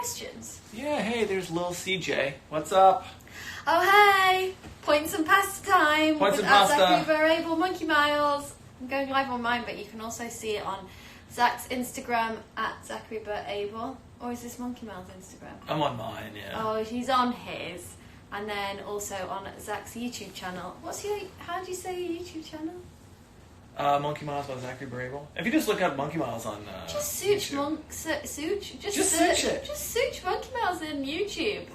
questions? Yeah, hey, there's Lil CJ. What's up? Oh, hey! Points and pasta time. Points with and pasta. Zachary Variable Monkey Miles. I'm going live on mine, but you can also see it on Zach's Instagram at Zachary Able. Or is this Monkey Miles Instagram? I'm on mine, yeah. Oh, he's on his. And then also on Zach's YouTube channel. How do you say your YouTube channel? Monkey Miles by Zachary Brable. If you just look up Monkey Miles on just YouTube. Just search it. Just search Monkey Miles in YouTube.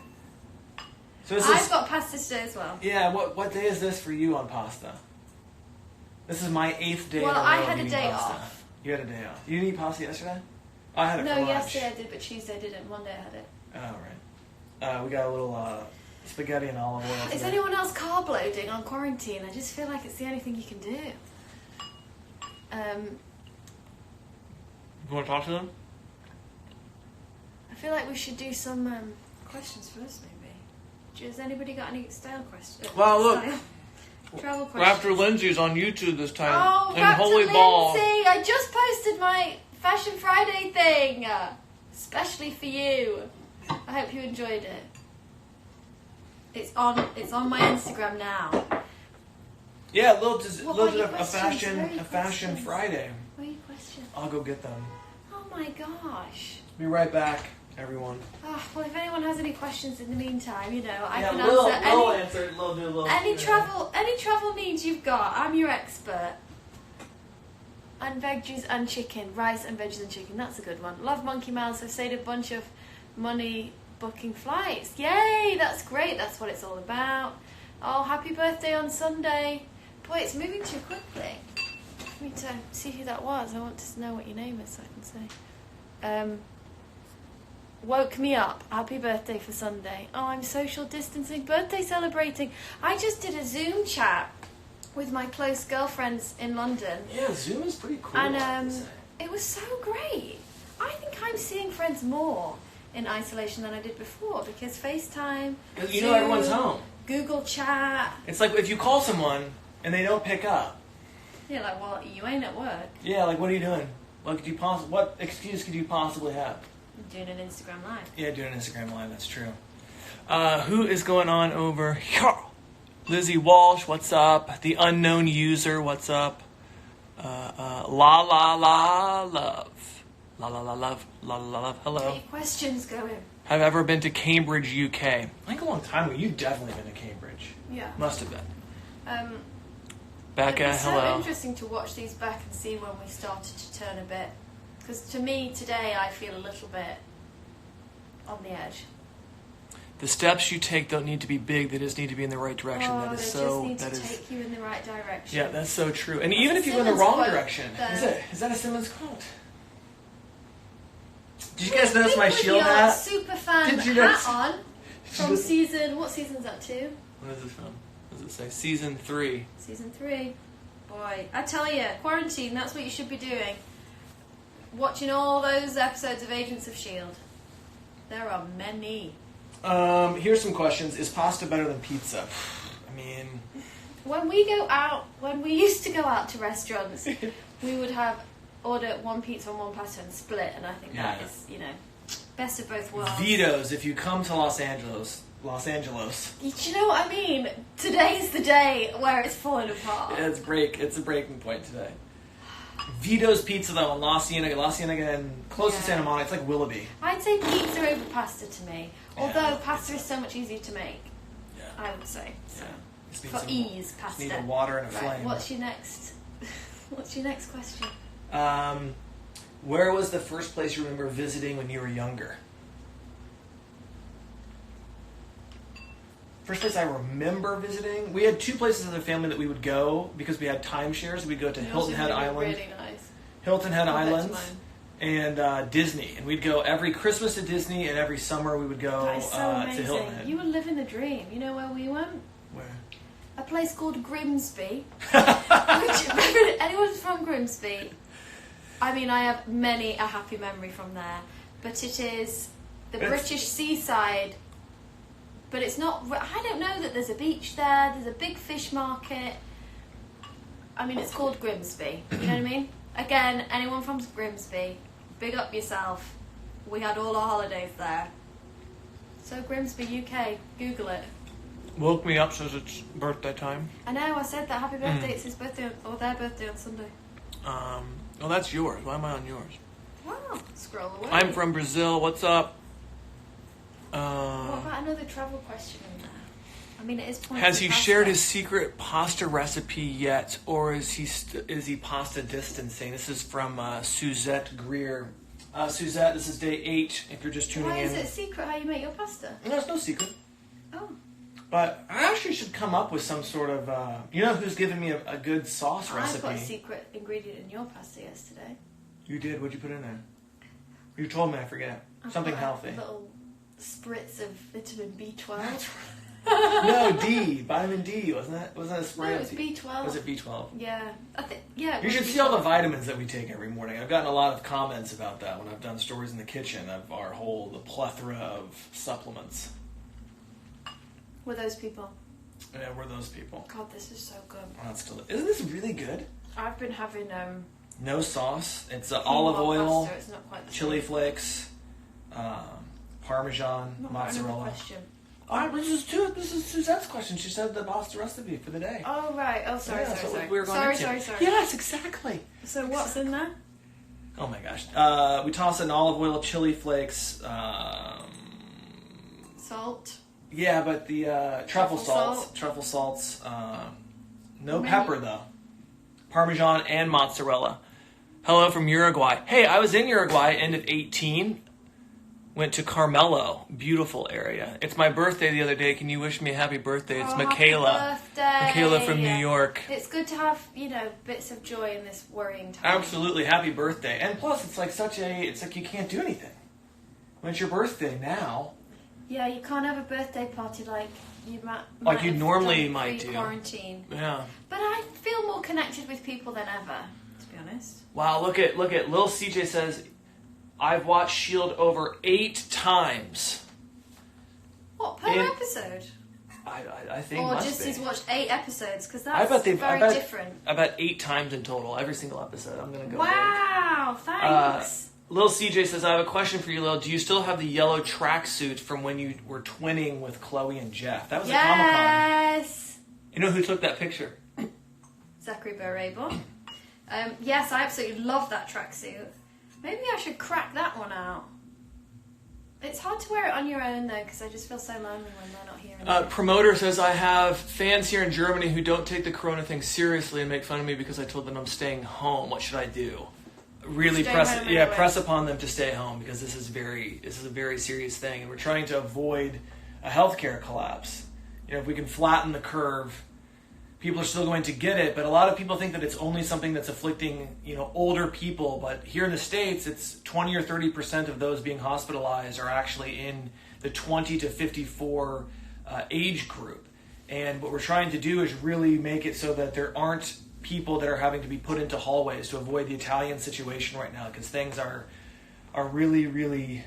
So I've got pasta today as well. Yeah, what day is this for you on pasta? This is my 8th day. Well, in a row I had a eating day pasta. off. You had a day off. You didn't eat pasta yesterday? I had it for lunch. No, yesterday I did, but Tuesday I didn't. One day I had it. Oh, right. We got a little spaghetti and olive oil today. Is anyone else carb loading on quarantine? I just feel like it's the only thing you can do. You want to talk to them? I feel like we should do some questions first, maybe. Has anybody got any style questions? Well, look. Travel questions. Raptor Lindsay's on YouTube this time. Oh, and Raptor Holy Lindsay! Ball. I just posted my Fashion Friday thing, especially for you. I hope you enjoyed it. It's on my Instagram now. Yeah, a little bit of a questions? fashion Friday. What are your questions? I'll go get them. Oh my gosh. Be right back, everyone. Oh, well, if anyone has any questions in the meantime, you know, I can answer any travel needs you've got. I'm your expert. And veggies and chicken, rice and veggies and chicken. That's a good one. Love Monkey Mouse. I've saved a bunch of money booking flights. Yay! That's great. That's what it's all about. Oh, happy birthday on Sunday. Boy, it's moving too quickly. I need to see who that was. I want to know what your name is so I can say. Woke me up. Happy birthday for Sunday. Oh, I'm social distancing, birthday celebrating. I just did a Zoom chat with my close girlfriends in London. Yeah, Zoom is pretty cool. And it was so great. I think I'm seeing friends more in isolation than I did before because FaceTime, because you know everyone's home. Google Chat. It's like if you call someone and they don't pick up. Yeah, like, well, you ain't at work. Yeah, like, what are you doing? What excuse could you possibly have? Doing an Instagram Live. Yeah, doing an Instagram Live, that's true. Who is going on over here? Lizzie Walsh, what's up? The unknown user, what's up? La la la love. La la la love. La la la love. Hello. Get your questions going. Have ever been to Cambridge, UK? I think a long time ago. You've definitely been to Cambridge. Yeah. Must have been. Becca, it's hello. so interesting to watch these back and see when we started to turn a bit. Because to me, today, I feel a little bit on the edge. The steps you take don't need to be big; they just need to be in the right direction. They just need to take you in the right direction. Yeah, that's so true. And even if you go in the wrong direction, is that a Simmons quote? Did you guys notice my shield hat? Super fan hat on from season. What season's that? 2? What is this from? What does it say? Season 3. Season 3. Boy, I tell you, quarantine. That's what you should be doing. Watching all those episodes of Agents of S.H.I.E.L.D. There are many. Here's some questions. Is pasta better than pizza? I mean... When we used to go out to restaurants, we would order one pizza and one pasta and split, and I think that is, best of both worlds. Vito's, if you come to Los Angeles. Do you know what I mean? Today's the day where it's falling apart. Yeah, it's a breaking point today. Vito's Pizza, though, in La Cienega and close to Santa Monica. It's like Willoughby. I'd say pizza over pasta to me. Although pasta is so much easier to make. Yeah. I would say. So. Yeah. For ease, pasta. Need a water and a flame. What's your next question? Where was the first place you remember visiting when you were younger? First place I remember visiting, we had 2 places as a family that we would go because we had timeshares. We'd go to Hilton Head Island, really nice. Hilton Head Islands, and Disney. And we'd go every Christmas to Disney, and every summer we would go that is so amazing. to Hilton Head. You were living the dream. You know where we went? Where? A place called Grimsby. Which, anyone from Grimsby? I mean, I have a happy memory from there. But it is the British seaside. But it's not... I don't know that there's a beach there. There's a big fish market. I mean, it's called Grimsby. You know what I mean? Again, anyone from Grimsby, big up yourself. We had all our holidays there. So Grimsby, UK. Google it. Woke me up says it's birthday time. I know, I said that. Happy birthday. It's his birthday, or their birthday on Sunday. Oh, that's yours. Why am I on yours? Wow. Scroll away. I'm from Brazil. What's up? What about another travel question in there? I mean, it is points. Has of he pasta. shared his secret pasta recipe yet, or is he pasta distancing? This is from Suzette Greer. Suzette, this is day 8. If you're just tuning Why in, is it a secret how you make your pasta? no, it's no secret. Oh. But I actually should come up with some sort of. You know who's given me a good sauce I recipe? put a secret ingredient in your pasta yesterday. You did. What'd you put in there? You told me. I forget. Something put healthy. A little spritz of vitamin B12. No, D. Vitamin D. Wasn't that a spray? No, it was B12. Was it B12? Yeah. I think. Yeah. it You was should B12. see all the vitamins that we take every morning. I've gotten a lot of comments about that when I've done stories in the kitchen of the plethora of supplements. With those people. Yeah, we're those people. God, this is so good. Oh, that's isn't this really good? I've been having No sauce. It's olive quinoa oil, pasta. It's not quite the chili same. flakes, Parmesan, Not mozzarella. another question. All right, this is Suzette's question. She said the pasta recipe for the day. Oh right. Oh sorry. Yeah, sorry. so Sorry. we were going sorry. into. Sorry. Yes, exactly. So what's in there? Oh my gosh. We toss in olive oil, chili flakes. Salt. Yeah, but the truffle salts. salt. Truffle salts. No Many. pepper though. Parmesan and mozzarella. Hello from Uruguay. Hey, I was in Uruguay end of 18. Went to Carmelo. Beautiful area. It's my birthday the other day. Can you wish me a happy birthday? It's Michaela. Happy birthday. Michaela from New York. It's good to have, bits of joy in this worrying time. Absolutely. Happy birthday. And plus, it's like you can't do anything. When it's your birthday now. Yeah, you can't have a birthday party like you might Like you have normally done might do. Pre-quarantine. Yeah. But I feel more connected with people than ever, to be honest. Wow, look at Lil CJ says, I've watched S.H.I.E.L.D. over 8 times. What, per episode? I think Or must just be. he's watched 8 episodes, because I that's bet very different. About 8 times in total, every single episode. I'm going to go Wow, thanks. Lil CJ says, I have a question for you, Lil. Do you still have the yellow tracksuit from when you were twinning with Chloe and Jeff? That was at Comic-Con. Yes! You know who took that picture? Zachary Barrable. Yes, I absolutely love that tracksuit. Maybe I should crack that one out. It's hard to wear it on your own, though, because I just feel so lonely when they're not here anymore. Promoter says, I have fans here in Germany who don't take the corona thing seriously and make fun of me because I told them I'm staying home. What should I do? Really Stay home anyway. press upon them to stay home because this is a very serious thing, and we're trying to avoid a healthcare collapse. If we can flatten the curve, people are still going to get it, but a lot of people think that it's only something that's afflicting, older people. But here in the States, it's 20 or 30% of those being hospitalized are actually in the 20 to 54 age group. And what we're trying to do is really make it so that there aren't people that are having to be put into hallways to avoid the Italian situation right now, because things are really, really...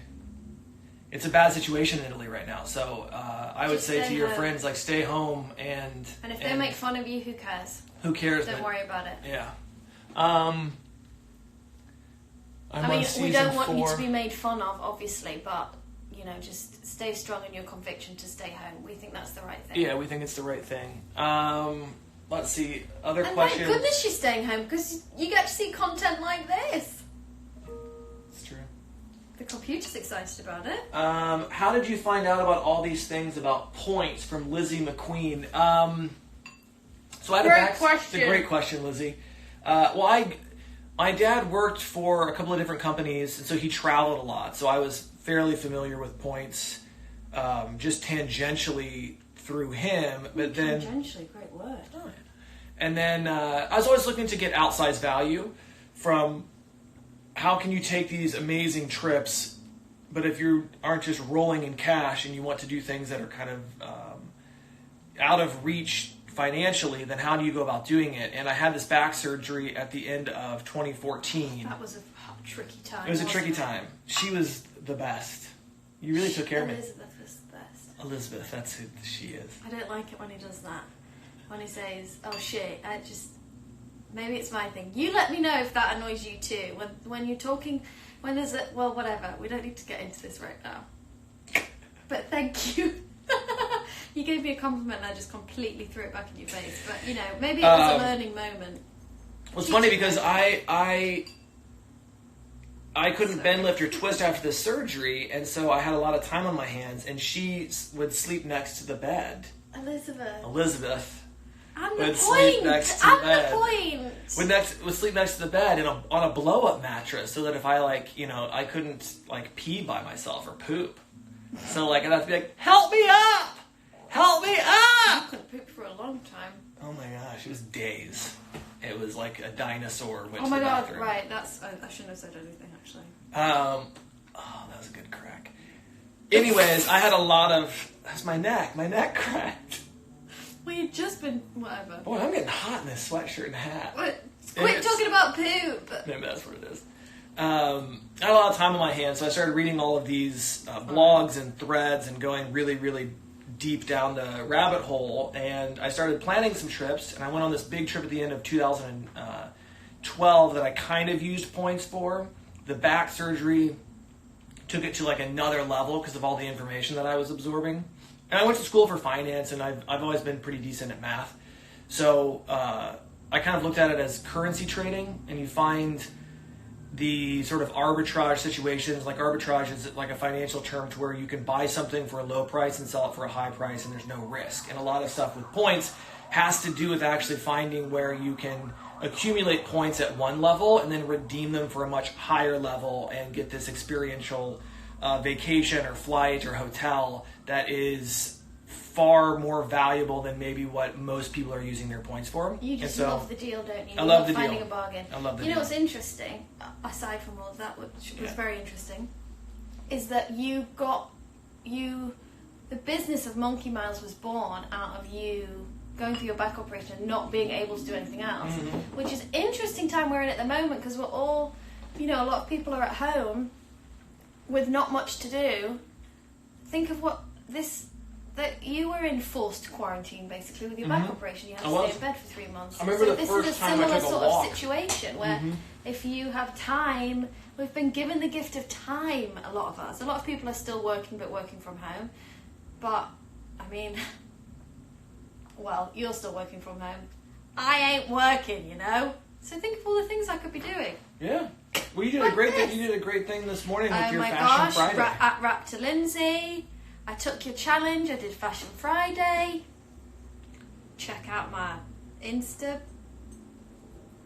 It's a bad situation in Italy right now. So I would Just say to stay your home. friends, stay home and if they make fun of you, who cares? who cares? Don't worry about it. Yeah. I'm I on mean, season we don't want 4. you to be made fun of, obviously, but, just stay strong in your conviction to stay home. We think that's the right thing. Yeah, we think it's the right thing. Let's see. Other And questions. thank goodness you're staying home, because you get to see content like this. It's true. The computer's excited about it. How did you find out about all these things about points from Lizzie McQueen? So I had Great question. It's a great question, Lizzie. My dad worked for a couple of different companies, and so he traveled a lot. So I was fairly familiar with points, just tangentially through him. But then, Tangentially, great word. and then I was always looking to get outsized value from. How can you take these amazing trips, but if you aren't just rolling in cash and you want to do things that are kind of out of reach financially, then how do you go about doing it? And I had this back surgery at the end of 2014. That was a tricky time. It was a wasn't tricky it? time. She was the best. You really took care of me. Elizabeth is the best. Elizabeth, that's who she is. I don't like it when he does that. When he says, oh shit, maybe it's my thing. You let me know if that annoys you too. When you're talking, when there's well, whatever. We don't need to get into this right now. But Thank you. You gave me a compliment and I just completely threw it back in your face. But, you know, maybe it was a learning moment. Well, it's funny because I couldn't bend, lift, or twist after the surgery, and so I had a lot of time on my hands, and she would sleep next to the bed. Elizabeth. I'm the would sleep point. next to I'm bed. the point. Would sleep next to the bed on a blow-up mattress, so that if I I couldn't pee by myself or poop. So I'd have to be like, help me up! Help me up! I couldn't poop for a long time. Oh my gosh, it was days. It was like a dinosaur went Oh to my the god, bathroom. right, I shouldn't have said anything actually. Oh, that was a good crack. Anyways, I had a lot of... That's my neck. My neck cracked. Well, you've just been... whatever. Boy, I'm getting hot in this sweatshirt and hat. What? Quit talking about poop! Maybe that's what it is. I had a lot of time on my hands, so I started reading all of these blogs and threads and going really, really deep down the rabbit hole, and I started planning some trips, and I went on this big trip at the end of 2012 that I kind of used points for. The back surgery took it to another level because of all the information that I was absorbing. And I went to school for finance, and I've always been pretty decent at math. So I kind of looked at it as currency trading, and you find the sort of arbitrage situations. Like arbitrage is like a financial term to where you can buy something for a low price and sell it for a high price, and there's no risk. And a lot of stuff with points has to do with actually finding where you can accumulate points at one level and then redeem them for a much higher level and get this experiential vacation or flight or hotel that is far more valuable than maybe what most people are using their points for. You just love the deal, don't you? I love the finding deal. a bargain. I love the You know deal. what's interesting, aside from all of that, which was Yeah. very interesting, is that the business of Monkey Miles was born out of you going through your back operation and not being able to do anything else, which is interesting time we're in at the moment because we're all, a lot of people are at home with not much to do. Think of that you were in forced quarantine basically with your back operation. You had to stay in bed for 3 months. I remember this first is a time I similar took a sort walk. of situation where if you have time, we've been given the gift of time, a lot of us. A lot of people are still working, but working from home. But, I mean, well, you're still working from home. I ain't working, So think of all the things I could be doing. Yeah. Well, you did a great thing. You did a great thing this morning with your Fashion Friday. At Rap to Lindsay. I took your challenge. I did Fashion Friday. Check out my Instagram.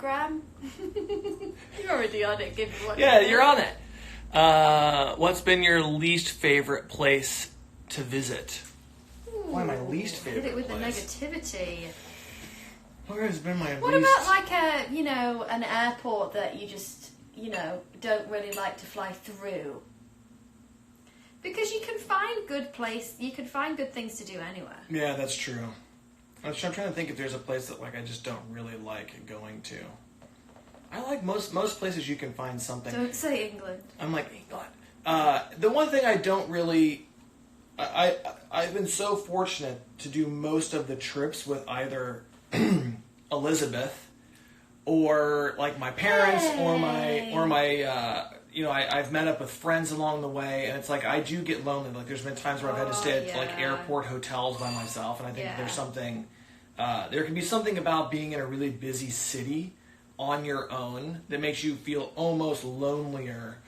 You're already on it. Give me what. Yeah, you're on it. What's been your least favorite place to visit? Why my least favorite Hit it with place? the negativity. Where has been my What least... about an airport that you just, don't really like to fly through? Because you can find good things to do anywhere. Yeah, that's true. I'm trying to think if there's a place that I just don't really like going to. I like most places you can find something. Don't say England. I'm like, England. The one thing I don't really... I've been so fortunate to do most of the trips with either Elizabeth or my parents or my I've met up with friends along the way, and it's I do get lonely. There's been times where I've had to stay at airport hotels by myself, and I think there's something there can be something about being in a really busy city on your own that makes you feel almost lonelier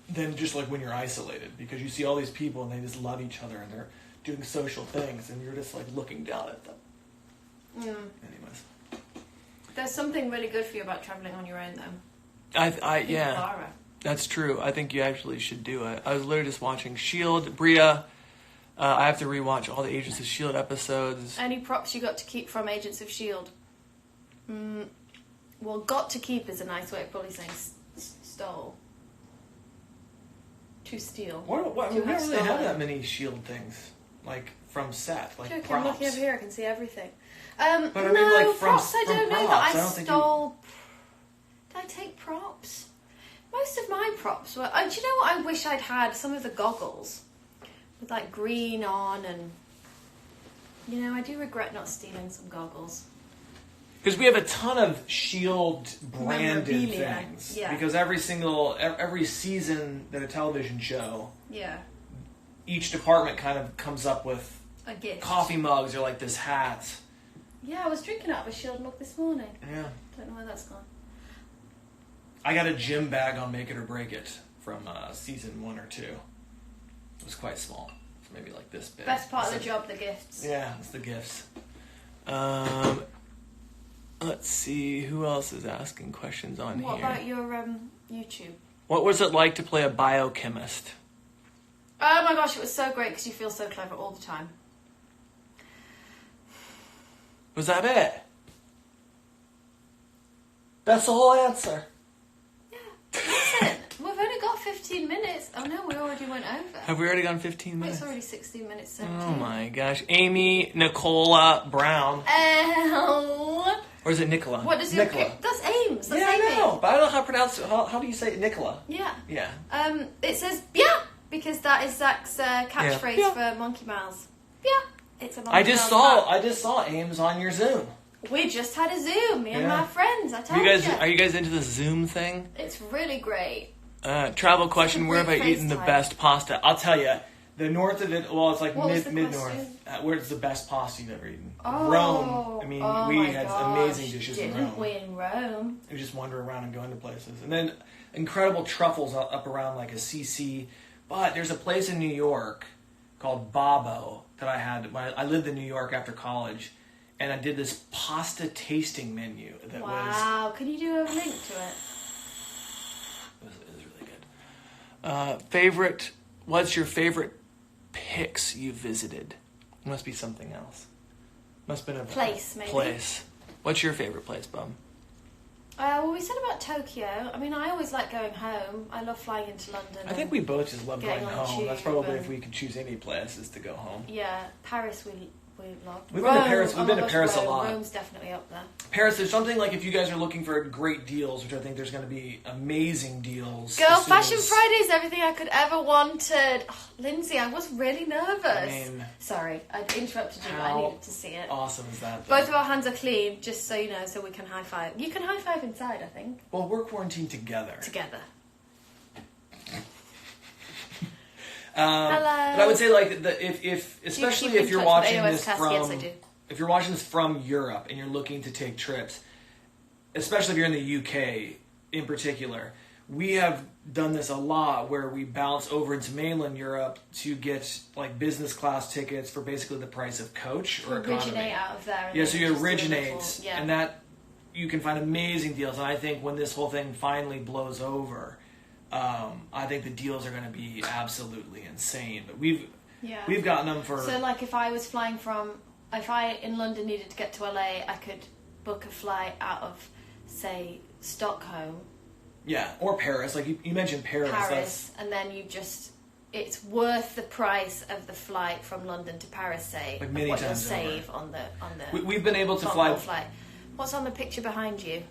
than just when you're isolated, because you see all these people and they just love each other and they're doing social things and you're just looking down at them. Anyways, there's something really good for you about traveling on your own, though. Yeah, that's true. I think you actually should do it. I was literally just watching S.H.I.E.L.D. Bria. I have to rewatch all the Agents of S.H.I.E.L.D. episodes. Any props you got to keep from Agents of S.H.I.E.L.D.? Well, got to keep is a nice way of probably saying stole. To steal. We don't really have that many S.H.I.E.L.D. things, from set, props. props. I'm looking over here, I can see everything. But I mean, props, I don't know that I think stole... Did I take props? Most of my props were... do you know what I wish I'd had? Some of the goggles. With green on and... I do regret not stealing some goggles. Because we have a ton of S.H.I.E.L.D. branded Memorabilia. things. Yeah. Because every season that a television show each department kind of comes up with A gift. coffee mugs or like this hat. Yeah, I was drinking out of a Shield mug this morning. Yeah. Don't know where that's gone. I got a gym bag on Make It or Break It from season 1 or 2. It was quite small. It's maybe like this big. Best part of the job, the gifts. Yeah, it's the gifts. Let's see, who else is asking questions on What here? about your YouTube? What was it like to play a biochemist? Oh my gosh, it was so great because you feel so clever all the time. Was that it? That's the whole answer. Listen, we've only got 15 minutes. Oh no, we already went over. Have we already gone 15 minutes? It's already 16 minutes, 17. Oh my gosh. Amy Nicola Brown. Oh. Or is it Nicola? What does your Nicola. That's Ames. That's Yeah, I Amy. know, but I don't know how to pronounce it. How do you say it? Nicola? Yeah. Yeah. It says yeah because that is Zach's catchphrase Yeah. for Monkey Miles. Yeah. It's a Monkey I just Miles saw Ames on your Zoom. We just had a Zoom, me and Yeah. my friends. I told Are you guys into the Zoom thing? It's really great. Travel question: It's a where have I great eaten the FaceTime. best pasta? I'll tell you, the north of it. Well, it's like What was the mid north. question? Where's the best pasta you've ever eaten? Oh, Rome. I mean, oh we my had gosh. amazing dishes in Didn't Rome. we in Rome? We just wander around and go into places, and then incredible truffles up around like a CC. But there's a place in New York called Babbo that I had when I lived in New York after college, and I did this pasta tasting menu that was. Wow, can you do a link to it? It was really good. What's your favorite Pix you visited? Must be something else. Must have been a Place, maybe. Place. What's your favorite place, Bum? Well, we said about Tokyo. I mean, I always like going home. I love flying into London. I think we both just love going Getting on the home. That's tube probably and- if we could choose any places to go home. Yeah, Paris we love. We've been to Paris- we've been to Paris a lot. Rome's definitely up there. Paris, there's something like if you guys are looking for great deals, which I think there's going to be amazing deals. Girl, as soon Fashion as- Friday is everything I could ever wanted. Oh, Lindsay, I was really nervous. I mean, Sorry, I interrupted you, but I how needed to see it. awesome is that? though? Both of our hands are clean, just so you know, so we can high five. You can high five inside, I think. Well, we're quarantined together. Together. Hello. But I would say like if especially keep if in you're touch with watching AOS this Cast? from Yes, I do. if you're watching this from Europe and you're looking to take trips, especially if you're in the UK in particular, we have done this a lot where we bounce over into mainland Europe to get like business class tickets for basically the price of coach or economy. Originate out of there. And Yeah, then so you just do a originate, little- yeah. and that you can find amazing deals. And I think when this whole thing finally blows over, I think the deals are going to be absolutely insane. But we've gotten them for. So, like, if I was flying if I in London needed to get to LA, I could book a flight out of, say, Stockholm, Yeah, or Paris. Like you mentioned Paris. Paris, and then it's worth the price of the flight from London to Paris, say, Like of many what you'll times save on the We've been able to long-haul fly. flight. What's on the picture behind you?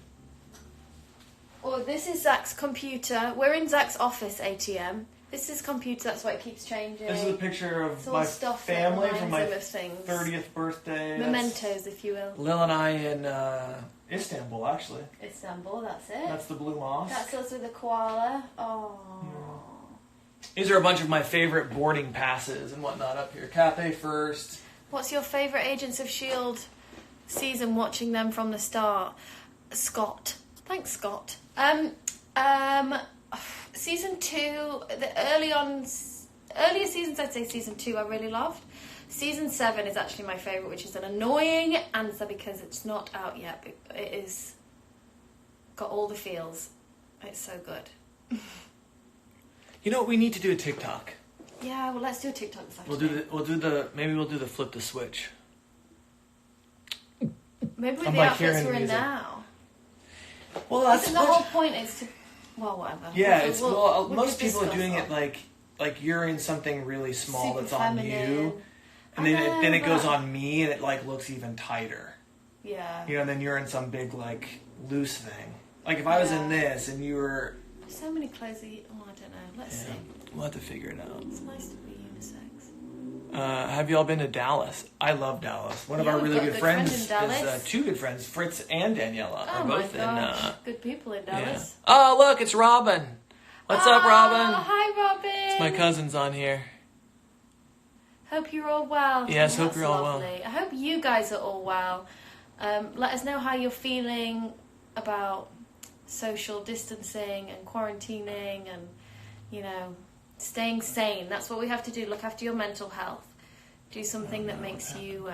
Oh, this is Zach's computer. We're in Zach's office ATM. This is computer. That's why it keeps changing. This is a picture of It's all my stuff that family reminds from my him of things. 30th birthday. Mementos, if you will. Lil and I in Istanbul, actually. Istanbul, that's it. That's the Blue Mosque. That's us with the koala. Oh. These are a bunch of my favorite boarding passes and whatnot up here. Cathay first. What's your favourite Agents of S.H.I.E.L.D. season, watching them from the start? Scott. Thanks, Scott. Season 2, the earlier seasons, I'd say season 2 I really loved. Season 7 is actually my favourite, which is an annoying answer because it's not out yet. But it is got all the feels. It's so good. You know what? We need to do a TikTok. Yeah, well, let's do a TikTok this Maybe we'll do the flip the switch. Maybe with I'm the like outfits hearing we're in music. now. Well, that's Isn't the whole point is to... Well, whatever. Yeah, We most could people are discuss doing that. it like you're in something really small Super that's on feminine. you, and I then it know, goes but- on me and it like looks even tighter. Yeah. You know, and then you're in some big like loose thing. Like if I was in Yeah. this and you were, So many clothes that I don't know. Let's see. we'll have to figure it out. It's nice to be unisex. Have you all been to Dallas? I love Dallas. One of Yeah, our we've really got a good good friends friend in is Dallas. two good friends, Fritz and Daniela, Oh are my both gosh. Good people in yeah. Dallas. Oh, look, it's Robin. What's up, Robin? Hi, Robin. My cousin's on here. Hope you're all well. Yes, Oh, hope that's you're all well. lovely. I hope you guys are all well. Let us know how you're feeling about social distancing and quarantining and, you know, staying sane. That's what we have to do. Look after your mental health. Do something that makes you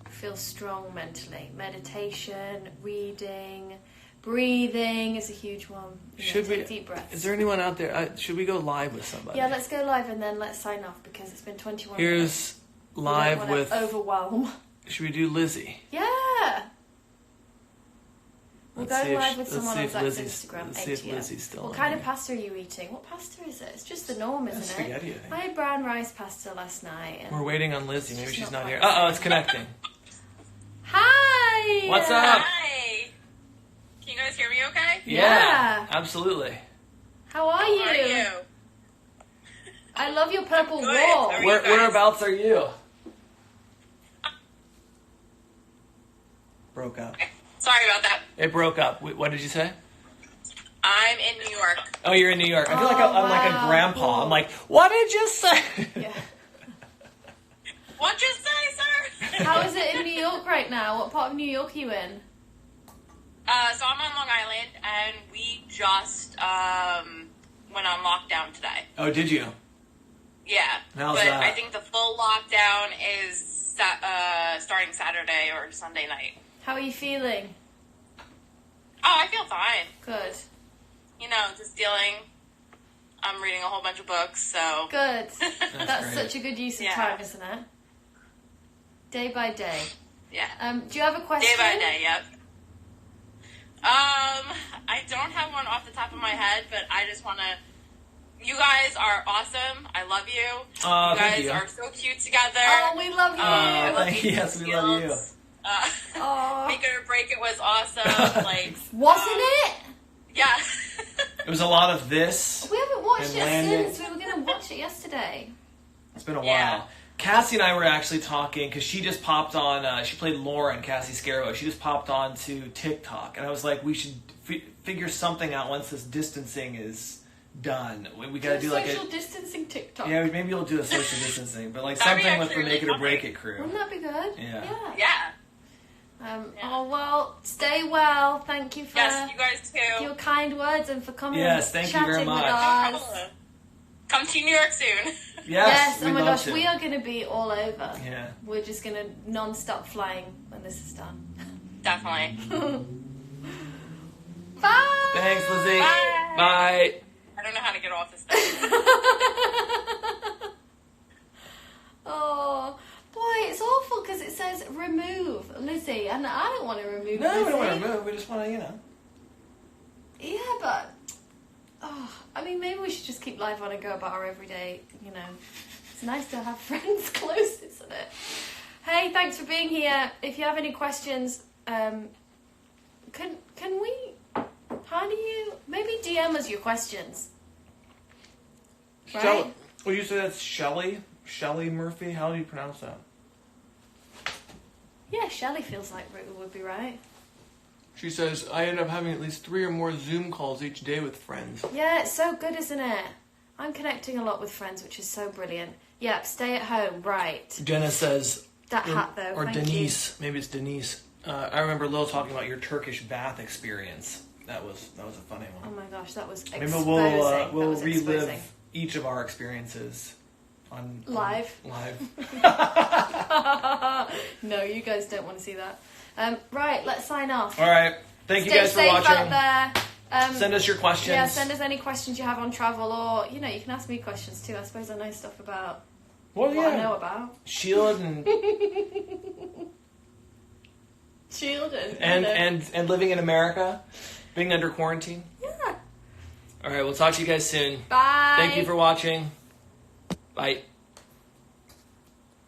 feel strong mentally. Meditation, reading, breathing is a huge one. Take deep breaths. Is there anyone out there? Should we go live with somebody? Yeah, let's go live and then let's sign off because it's been 21 minutes. Here's live with... overwhelm. Should we do Lizzie? Yeah. We'll go live with someone on Zach's Instagram. Let's see if Lizzie's still What on kind here. of pasta are you eating? What pasta is it? It's just the norm, isn't it? Spaghetti, I think. I had brown rice pasta last night. And We're waiting on Lizzie. Maybe she's not here. quite Uh-oh, it's connecting. Hi! What's up? Hi. Can you guys hear me okay? Yeah. Absolutely. How are you? How are you? I love your purple Good. wall. How are you guys? Whereabouts are you? Broke up. Sorry about that. It broke up. What did you say? I'm in New York. Oh, you're in New York. I feel like I'm like a wow. grandpa. Cool. I'm like, what did you say? Yeah. What'd you say, sir? How is it in New York right now? What part of New York are you in? So I'm on Long Island, and we just went on lockdown today. Oh, did you? Yeah. How's but that? I think the full lockdown is starting Saturday or Sunday night. How are you feeling? Oh, I feel fine. Good. You know, just dealing. I'm reading a whole bunch of books, so... Good. That's great. such a good use of Yeah. time, isn't it? Day by day. Yeah. Do you have a question? Day by day, yep. I don't have one off the top of my head, but I just want to... You guys are awesome. I love you. Oh, You thank guys you. are so cute together. Oh, we love you. I love thank you. you. Yes, we love you. Oh. Make It or Break It was awesome. Like, Wasn't it? Yeah. It was a lot of this. We haven't watched And it landing. since. We were going to watch it yesterday. It's been a Yeah. while. Cassie and I were actually talking because she just popped on. She played Lauren, Cassie Scarrow. She just popped on to TikTok, and I was like, we should figure something out once this distancing is done. We got to do like a social distancing TikTok. yeah. Maybe we'll do a social distancing, but like That'd be something with the actually Make It really or Break funny. It crew. Wouldn't that be good? Yeah. Yeah. Yeah. Oh, well, stay well. Thank you for Yes, you guys too. your kind words and for coming Yes, and thank you chatting very much. with us. Come to New York soon. Yes, oh we'd my love gosh, to. we are going to be all over. Yeah. We're just going to non-stop flying when this is done. Definitely. Bye! Thanks, Lizzie. Bye. Bye. I don't know how to get off this thing. Oh, boy, it's awful because it says remove Lizzie, and I don't want to remove No, Lizzie. we don't want to move. We just want to, Yeah, but I mean, maybe we should just keep life on and go about our everyday. You know, it's nice to have friends close, isn't it? Hey, thanks for being here. If you have any questions, can we? How do you? Maybe DM us your questions. Right? Shelley. Well, you say that's Shelley? Shelley Murphy? How do you pronounce that? Yeah, Shelley feels like it would be right. She says, I end up having at least 3 or more Zoom calls each day with friends. Yeah, it's so good, isn't it? I'm connecting a lot with friends, which is so brilliant. Yep, stay at home, right. Jenna says, That hat, though, or thank Denise, maybe it's Denise. I remember Lil talking about your Turkish bath experience. That was a funny you. one. Oh my gosh, that was Maybe exposing. we'll That was relive exposing. each of our experiences on Live. Live. No, you guys don't want to see that. Right, let's sign off. All right. Thank you Stay guys for safe watching. out there. Send us your questions. Yeah, send us any questions you have on travel, or you know, you can ask me questions too. I suppose I know stuff about Well, what I yeah. know about. Shield and Shield and living in America, being under quarantine. yeah. All right, we'll talk to you guys soon. Bye. Thank you for watching. Bye.